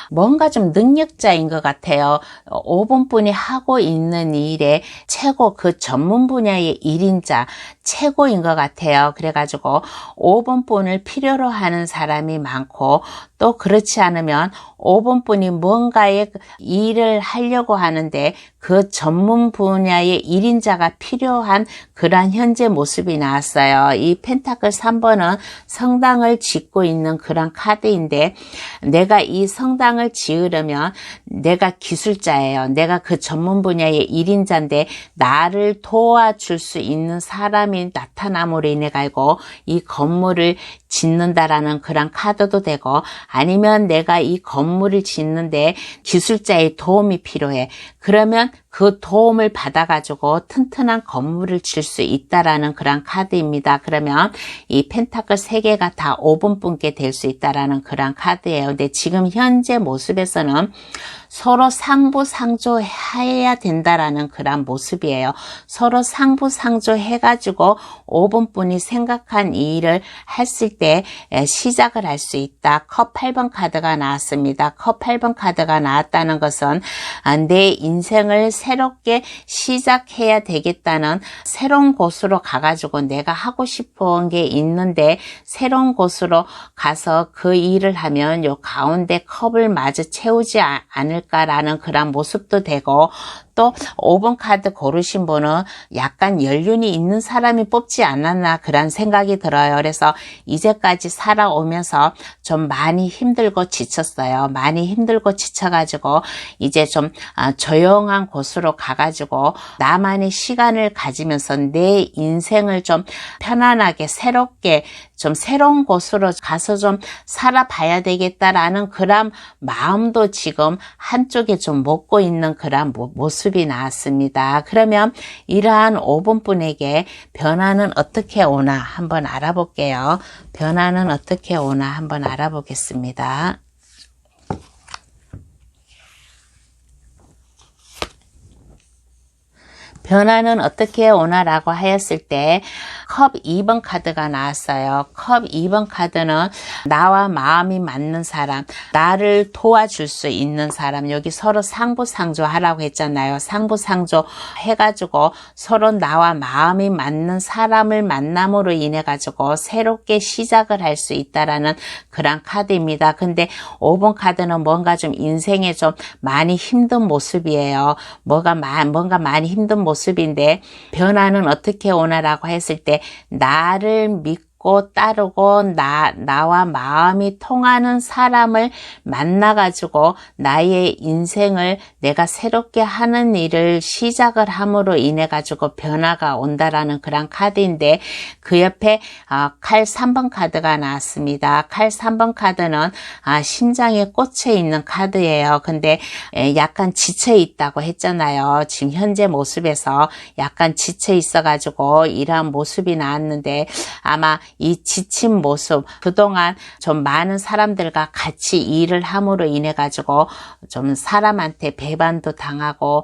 뭔가 좀 능력자인 것 같아요. 5번 분이 하고 있는 일에 최고 그 전문 분야의 1인자 최고인 것 같아요. 그래가지고 5번 분을 필요로 하는 사람이 많고 또 그렇지 않으면 5번 분이 뭔가의 일을 하려고 하는데 그 전문 분야의 1인자가 필요한 그러한 현재 모습이 나왔어요. 이 펜타클 3번은 성당을 짓고 있는 그런 카드인데 내가 이 성당을 지으려면 내가 기술자예요. 내가 그 전문 분야의 1인자인데 나를 도와줄 수 있는 사람이 나타남으로 인해 가지고 이 건물을 짓는다라는 그런 카드도 되고 아니면 내가 이 건물을 짓는데 기술자의 도움이 필요해. 그러면 그 도움을 받아가지고 튼튼한 건물을 질 수 있다라는 그런 카드입니다. 그러면 이 펜타클 3개가 다 5번 분께 될 수 있다라는 그런 카드예요. 근데 지금 현재 모습에서는 서로 상부상조해야 된다라는 그런 모습이에요. 서로 상부상조해가지고 5번 분이 생각한 이 일을 했을 때 시작을 할 수 있다. 컵 8번 카드가 나왔습니다. 컵 8번 카드가 나왔다는 것은 내 인생을 새롭게 시작해야 되겠다는 새로운 곳으로 가가지고 내가 하고 싶은 게 있는데 새로운 곳으로 가서 그 일을 하면 요 가운데 컵을 마저 채우지 않을까라는 그런 모습도 되고 또 5번 카드 고르신 분은 약간 연륜이 있는 사람이 뽑지 않았나 그런 생각이 들어요. 그래서 이제까지 살아오면서 좀 많이 힘들고 지쳤어요. 많이 힘들고 지쳐가지고 이제 좀 조용한 곳으로 가가지고 나만의 시간을 가지면서 내 인생을 좀 편안하게 새롭게 좀 새로운 곳으로 가서 좀 살아봐야 되겠다라는 그런 마음도 지금 한쪽에 좀 먹고 있는 그런 모습이 나왔습니다. 그러면 이러한 5번 분에게 변화는 어떻게 오나 한번 알아볼게요. 변화는 어떻게 오나 한번 알아보겠습니다. 변화는 어떻게 오나라고 하였을 때 컵 2번 카드가 나왔어요. 컵 2번 카드는 나와 마음이 맞는 사람, 나를 도와줄 수 있는 사람, 여기 서로 상부상조하라고 했잖아요. 상부상조 해가지고 서로 나와 마음이 맞는 사람을 만남으로 인해 가지고 새롭게 시작을 할 수 있다라는 그런 카드입니다. 근데 5번 카드는 뭔가 좀 인생에 좀 많이 힘든 모습이에요. 뭔가 많이 힘든 모습인데 변화는 어떻게 오나라고 했을 때 나를 믿고 따르고 나와 마음이 통하는 사람을 만나가지고 나의 인생을 내가 새롭게 하는 일을 시작을 함으로 인해 가지고 변화가 온다라는 그런 카드인데 그 옆에 칼 3번 카드가 나왔습니다. 칼 3번 카드는 심장에 꽂혀 있는 카드예요. 근데 약간 지쳐 있다고 했잖아요. 지금 현재 모습에서 약간 지쳐 있어 가지고 이러한 모습이 나왔는데 아마 이 지친 모습, 그동안 좀 많은 사람들과 같이 일을 함으로 인해 가지고 좀 사람한테 배반도 당하고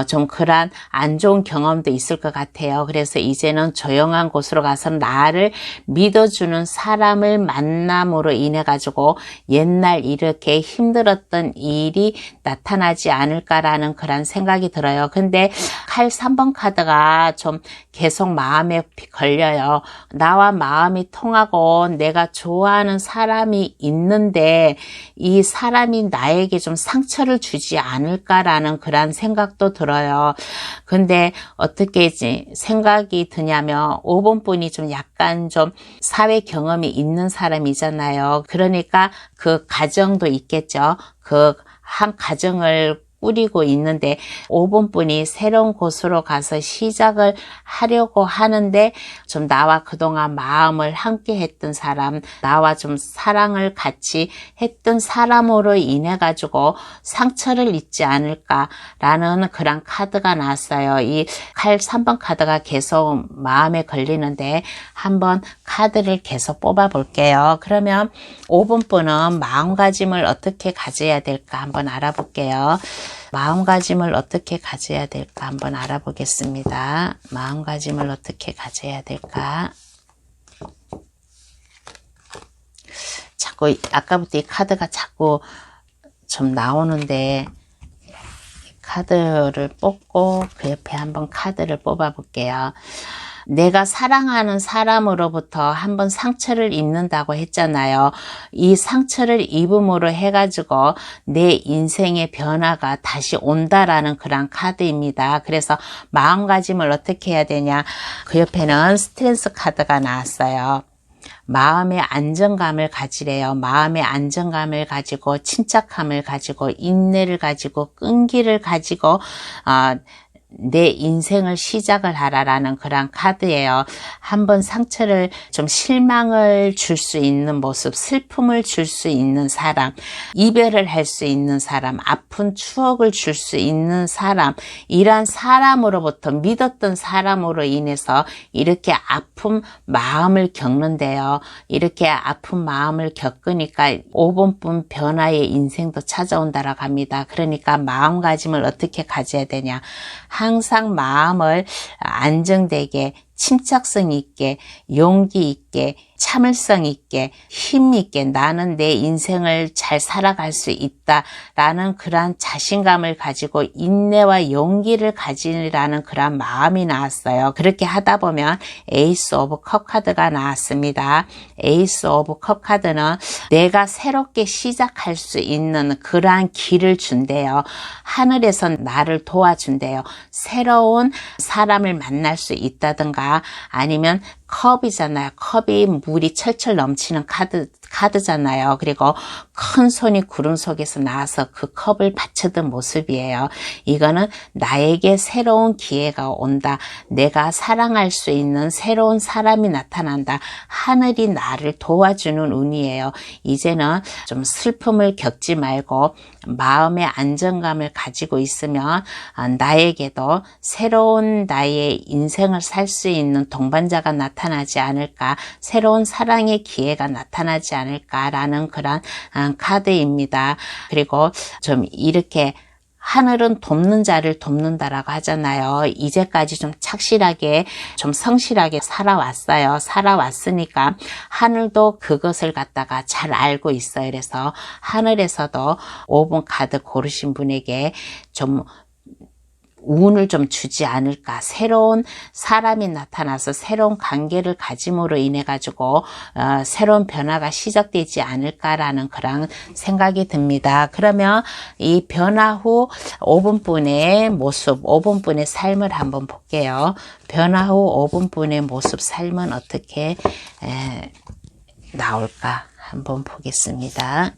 좀 그런 안 좋은 경험도 있을 것 같아요. 그래서 이제는 조용한 곳으로 가서 나를 믿어주는 사람을 만남으로 인해 가지고 옛날 이렇게 힘들었던 일이 나타나지 않을까라는 그런 생각이 들어요. 근데 칼 3번 카드가 좀 계속 마음에 걸려요. 나와 마음이 통하고 내가 좋아하는 사람이 있는데 이 사람이 나에게 좀 상처를 주지 않을까라는 그런 생각도 들어요. 근데 어떻게 생각이 드냐면 5번 분이 좀 약간 좀 사회 경험이 있는 사람이잖아요. 그러니까 그 가정도 있겠죠. 그 한 가정을 꾸리고 있는데 5번 분이 새로운 곳으로 가서 시작을 하려고 하는데 좀 나와 그동안 마음을 함께 했던 사람, 나와 좀 사랑을 같이 했던 사람으로 인해 가지고 상처를 입지 않을까라는 그런 카드가 나왔어요. 이 칼 3번 카드가 계속 마음에 걸리는데 한번 카드를 계속 뽑아 볼게요. 그러면 5번 분은 마음가짐을 어떻게 가져야 될까 한번 알아볼게요. 마음가짐을 어떻게 가져야 될까 한번 알아보겠습니다. 마음가짐을 어떻게 가져야 될까? 자꾸 아까부터 이 카드가 자꾸 좀 나오는데 카드를 뽑고 그 옆에 한번 카드를 뽑아 볼게요. 내가 사랑하는 사람으로부터 한번 상처를 입는다고 했잖아요. 이 상처를 입음으로 해가지고 내 인생의 변화가 다시 온다라는 그런 카드입니다. 그래서 마음가짐을 어떻게 해야 되냐. 그 옆에는 스트레스 카드가 나왔어요. 마음의 안정감을 가지래요. 마음의 안정감을 가지고 침착함을 가지고 인내를 가지고 끈기를 가지고 내 인생을 시작을 하라라는 그런 카드예요. 한번 상처를 좀 실망을 줄 수 있는 모습, 슬픔을 줄 수 있는 사람, 이별을 할 수 있는 사람, 아픈 추억을 줄 수 있는 사람, 이러한 사람으로부터 믿었던 사람으로 인해서 이렇게 아픈 마음을 겪는데요. 이렇게 아픈 마음을 겪으니까 5번뿐 변화의 인생도 찾아온다라고 합니다. 그러니까 마음가짐을 어떻게 가져야 되냐. 항상 마음을 안정되게 침착성 있게, 용기 있게, 참을성 있게, 힘 있게 나는 내 인생을 잘 살아갈 수 있다라는 그러한 자신감을 가지고 인내와 용기를 가지라는 그러한 마음이 나왔어요. 그렇게 하다 보면 에이스 오브 컵 카드가 나왔습니다. 에이스 오브 컵 카드는 내가 새롭게 시작할 수 있는 그러한 길을 준대요. 하늘에서 나를 도와준대요. 새로운 사람을 만날 수 있다든가 아니면 컵이잖아요. 컵이 물이 철철 넘치는 카드잖아요. 그리고 큰 손이 구름 속에서 나와서 그 컵을 받쳐든 모습이에요. 이거는 나에게 새로운 기회가 온다. 내가 사랑할 수 있는 새로운 사람이 나타난다. 하늘이 나를 도와주는 운이에요. 이제는 좀 슬픔을 겪지 말고 마음의 안정감을 가지고 있으면 나에게도 새로운 나의 인생을 살 수 있는 동반자가 나타나지 않을까, 새로운 사랑의 기회가 나타나지 않을까라는 그런 카드입니다. 그리고 좀 이렇게 하늘은 돕는 자를 돕는다라고 하잖아요. 이제까지 좀 착실하게, 좀 성실하게 살아왔어요. 살아왔으니까 하늘도 그것을 갖다가 잘 알고 있어요. 그래서 하늘에서도 5번 카드 고르신 분에게 좀 운을 좀 주지 않을까. 새로운 사람이 나타나서 새로운 관계를 가짐으로 인해 가지고 새로운 변화가 시작되지 않을까라는 그런 생각이 듭니다. 그러면 이 변화 후 5분분의 모습, 5분분의 삶을 한번 볼게요. 변화 후 5분분의 모습, 삶은 어떻게 나올까 한번 보겠습니다.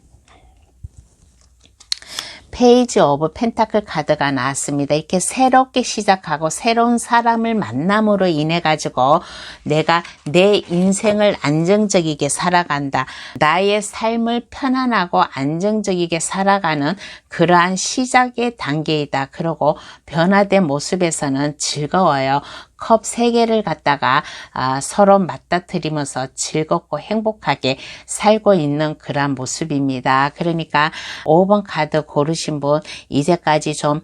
페이지 오브 펜타클 카드가 나왔습니다. 이렇게 새롭게 시작하고 새로운 사람을 만남으로 인해 가지고 내가 내 인생을 안정적이게 살아간다. 나의 삶을 편안하고 안정적이게 살아가는 그러한 시작의 단계이다. 그리고 변화된 모습에서는 즐거워요. 컵 3개를 갖다가 서로 맞닥뜨리면서 즐겁고 행복하게 살고 있는 그런 모습입니다. 그러니까 5번 카드 고르신 분 이제까지 좀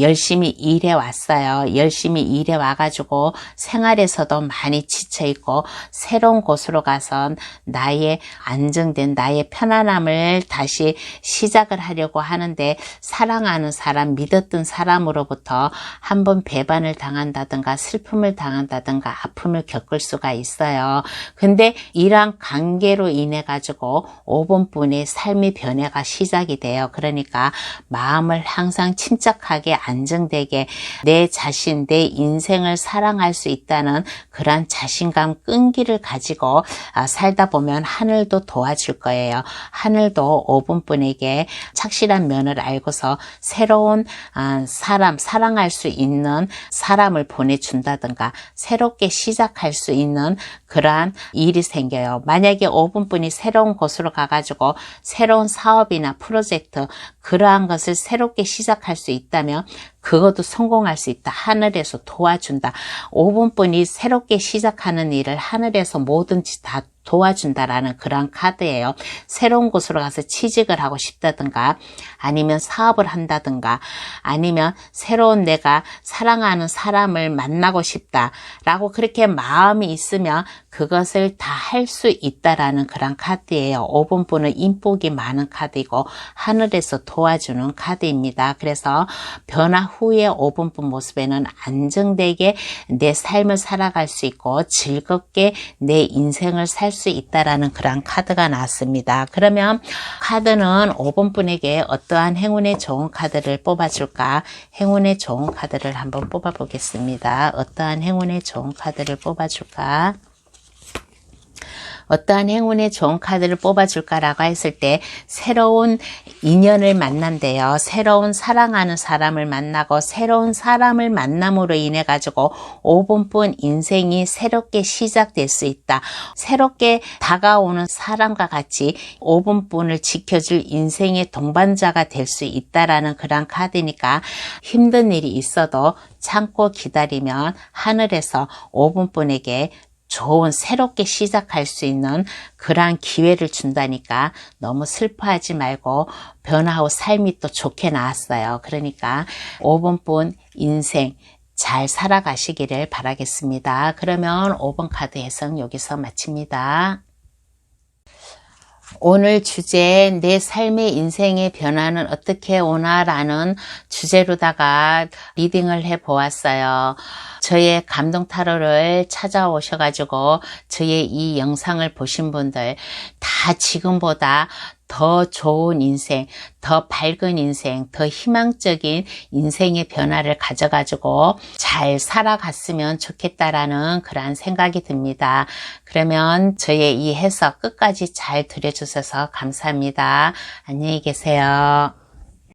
열심히 일해 왔어요. 열심히 일해 와가지고 생활에서도 많이 지쳐있고 새로운 곳으로 가서 나의 안정된 나의 편안함을 다시 시작을 하려고 하는데 사랑하는 사람, 믿었던 사람으로부터 한번 배반을 당한다든가 슬픔을 당한다든가 아픔을 겪을 수가 있어요. 근데 이러한 관계로 인해 가지고 5번 분의 삶의 변화가 시작이 돼요. 그러니까 마음을 항상 침착하게 안정되게 내 자신, 내 인생을 사랑할 수 있다는 그런 자신감 끈기를 가지고 살다 보면 하늘도 도와줄 거예요. 하늘도 5번 분에게 착실한 면을 알고서 새로운 사람, 사랑할 수 있는 사람을 보내준다든가 새롭게 시작할 수 있는 그러한 일이 생겨요. 만약에 5분 분이 새로운 곳으로 가가지고 새로운 사업이나 프로젝트 그러한 것을 새롭게 시작할 수 있다면 그것도 성공할 수 있다. 하늘에서 도와준다. 5분 분이 새롭게 시작하는 일을 하늘에서 뭐든지 다 도와준다라는 그런 카드예요. 새로운 곳으로 가서 취직을 하고 싶다든가 아니면 사업을 한다든가 아니면 새로운 내가 사랑하는 사람을 만나고 싶다라고 그렇게 마음이 있으면 그것을 다 할 수 있다라는 그런 카드예요. 5번 분은 인복이 많은 카드이고 하늘에서 도와주는 카드입니다. 그래서 변화 후의 5번 분 모습에는 안정되게 내 삶을 살아갈 수 있고 즐겁게 내 인생을 살 수 있다라는 그런 카드가 나왔습니다. 그러면 카드는 5번 분에게 어떠한 행운의 좋은 카드를 뽑아줄까? 행운의 좋은 카드를 한번 뽑아보겠습니다. 어떠한 행운의 좋은 카드를 뽑아줄까? 어떠한 행운의 좋은 카드를 뽑아줄까라고 했을 때 새로운 인연을 만난대요. 새로운 사랑하는 사람을 만나고 새로운 사람을 만남으로 인해 가지고 5분뿐 인생이 새롭게 시작될 수 있다. 새롭게 다가오는 사람과 같이 5분뿐을 지켜줄 인생의 동반자가 될 수 있다라는 그런 카드니까 힘든 일이 있어도 참고 기다리면 하늘에서 5분뿐에게 좋은 새롭게 시작할 수 있는 그러한 기회를 준다니까 너무 슬퍼하지 말고 변화 후 삶이 또 좋게 나왔어요. 그러니까 5번뿐 인생 잘 살아가시기를 바라겠습니다. 그러면 5번 카드 해석 여기서 마칩니다. 오늘 주제 내 삶의 인생의 변화는 어떻게 오나라는 주제로다가 리딩을 해 보았어요. 저의 감동 타로를 찾아오셔가지고 저의 이 영상을 보신 분들 다 지금보다 더 좋은 인생, 더 밝은 인생, 더 희망적인 인생의 변화를 가져가지고 잘 살아갔으면 좋겠다라는 그런 생각이 듭니다. 그러면 저의 이 해석 끝까지 잘 들어주셔서 감사합니다. 안녕히 계세요.